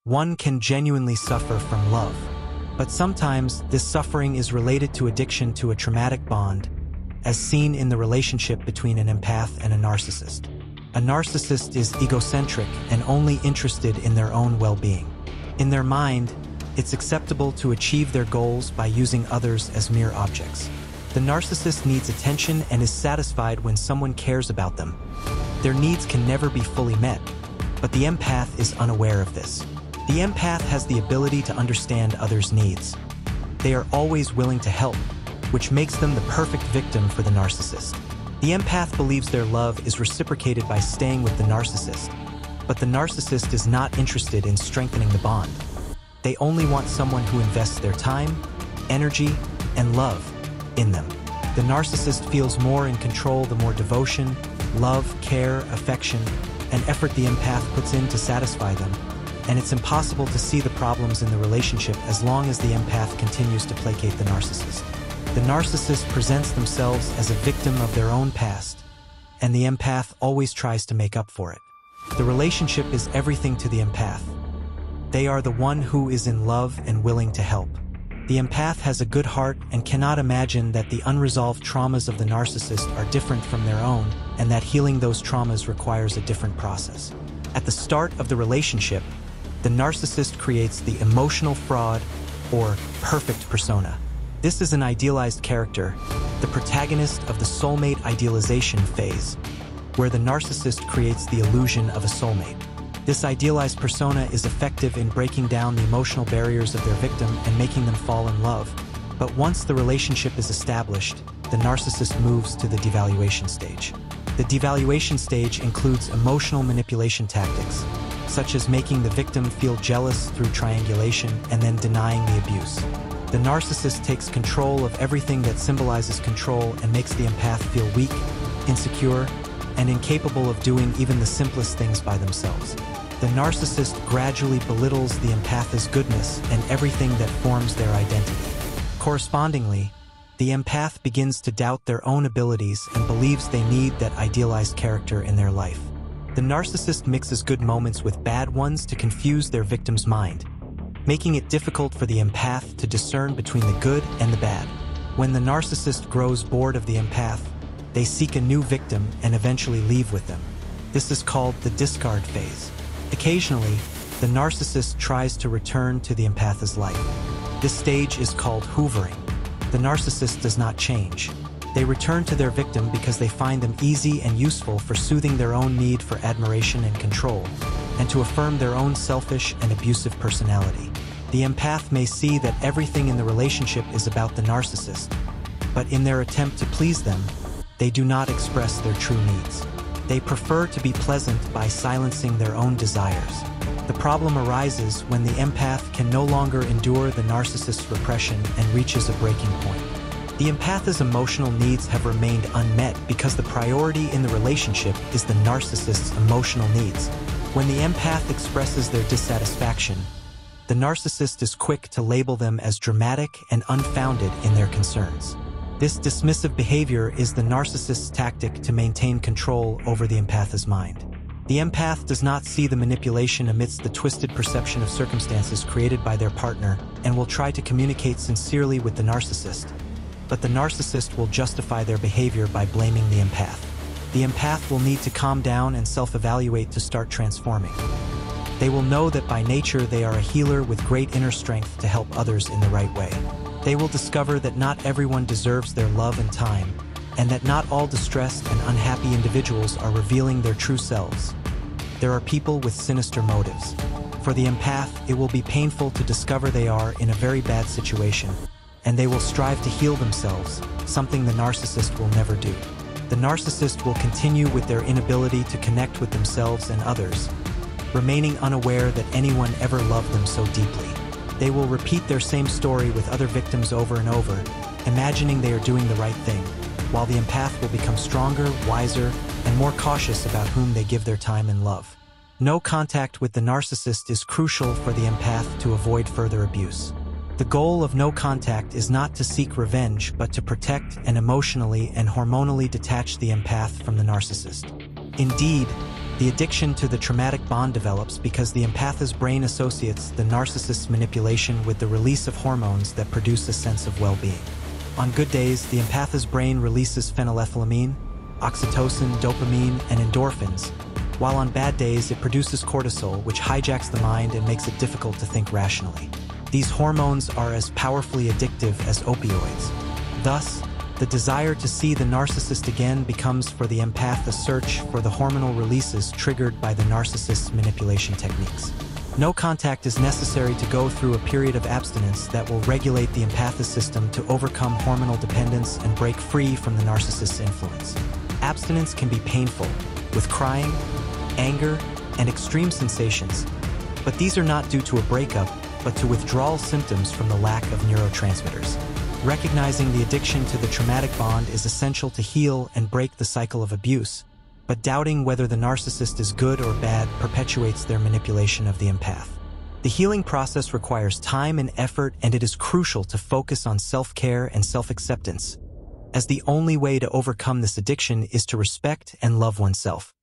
one can genuinely suffer from love. But sometimes this suffering is related to addiction to a traumatic bond, as seen in the relationship between an empath and a narcissist. A narcissist is egocentric and only interested in their own well-being. In their mind, it's acceptable to achieve their goals by using others as mere objects. The narcissist needs attention and is satisfied when someone cares about them. Their needs can never be fully met, but the empath is unaware of this. The empath has the ability to understand others' needs. They are always willing to help, which makes them the perfect victim for the narcissist. The empath believes their love is reciprocated by staying with the narcissist, but the narcissist is not interested in strengthening the bond. They only want someone who invests their time, energy, and love in them. The narcissist feels more in control the more devotion, love, care, affection, and effort the empath puts in to satisfy them, and it's impossible to see the problems in the relationship as long as the empath continues to placate the narcissist. The narcissist presents themselves as a victim of their own past, and the empath always tries to make up for it. The relationship is everything to the empath. They are the one who is in love and willing to help. The empath has a good heart and cannot imagine that the unresolved traumas of the narcissist are different from their own, and that healing those traumas requires a different process. At the start of the relationship, the narcissist creates the emotional fraud or perfect persona. This is an idealized character, the protagonist of the soulmate idealization phase, where the narcissist creates the illusion of a soulmate. This idealized persona is effective in breaking down the emotional barriers of their victim and making them fall in love. But once the relationship is established, the narcissist moves to the devaluation stage. The devaluation stage includes emotional manipulation tactics, such as making the victim feel jealous through triangulation and then denying the abuse. The narcissist takes control of everything that symbolizes control and makes the empath feel weak, insecure, and incapable of doing even the simplest things by themselves. The narcissist gradually belittles the empath's goodness and everything that forms their identity. Correspondingly, the empath begins to doubt their own abilities and believes they need that idealized character in their life. The narcissist mixes good moments with bad ones to confuse their victim's mind, making it difficult for the empath to discern between the good and the bad. When the narcissist grows bored of the empath, they seek a new victim and eventually leave with them. This is called the discard phase. Occasionally, the narcissist tries to return to the empath's life. This stage is called hoovering. The narcissist does not change. They return to their victim because they find them easy and useful for soothing their own need for admiration and control, and to affirm their own selfish and abusive personality. The empath may see that everything in the relationship is about the narcissist, but in their attempt to please them, they do not express their true needs. They prefer to be pleasant by silencing their own desires. The problem arises when the empath can no longer endure the narcissist's repression and reaches a breaking point. The empath's emotional needs have remained unmet because the priority in the relationship is the narcissist's emotional needs. When the empath expresses their dissatisfaction, the narcissist is quick to label them as dramatic and unfounded in their concerns. This dismissive behavior is the narcissist's tactic to maintain control over the empath's mind. The empath does not see the manipulation amidst the twisted perception of circumstances created by their partner and will try to communicate sincerely with the narcissist. But the narcissist will justify their behavior by blaming the empath. The empath will need to calm down and self-evaluate to start transforming. They will know that by nature they are a healer with great inner strength to help others in the right way. They will discover that not everyone deserves their love and time, and that not all distressed and unhappy individuals are revealing their true selves. There are people with sinister motives. For the empath, it will be painful to discover they are in a very bad situation, and they will strive to heal themselves, something the narcissist will never do. The narcissist will continue with their inability to connect with themselves and others, remaining unaware that anyone ever loved them so deeply. They will repeat their same story with other victims over and over, imagining they are doing the right thing, while the empath will become stronger, wiser, and more cautious about whom they give their time and love. No contact with the narcissist is crucial for the empath to avoid further abuse. The goal of no contact is not to seek revenge, but to protect and emotionally and hormonally detach the empath from the narcissist. Indeed, The addiction to the traumatic bond develops because the empath's brain associates the narcissist's manipulation with the release of hormones that produce a sense of well-being. On good days, the empath's brain releases phenylethylamine, oxytocin, dopamine, and endorphins, while on bad days it produces cortisol, which hijacks the mind and makes it difficult to think rationally. These hormones are as powerfully addictive as opioids. Thus, the desire to see the narcissist again becomes for the empath a search for the hormonal releases triggered by the narcissist's manipulation techniques. No contact is necessary to go through a period of abstinence that will regulate the empath's system to overcome hormonal dependence and break free from the narcissist's influence. Abstinence can be painful, with crying, anger, and extreme sensations, but these are not due to a breakup, but to withdrawal symptoms from the lack of neurotransmitters. Recognizing the addiction to the traumatic bond is essential to heal and break the cycle of abuse, but doubting whether the narcissist is good or bad perpetuates their manipulation of the empath. The healing process requires time and effort, and it is crucial to focus on self-care and self-acceptance, as the only way to overcome this addiction is to respect and love oneself.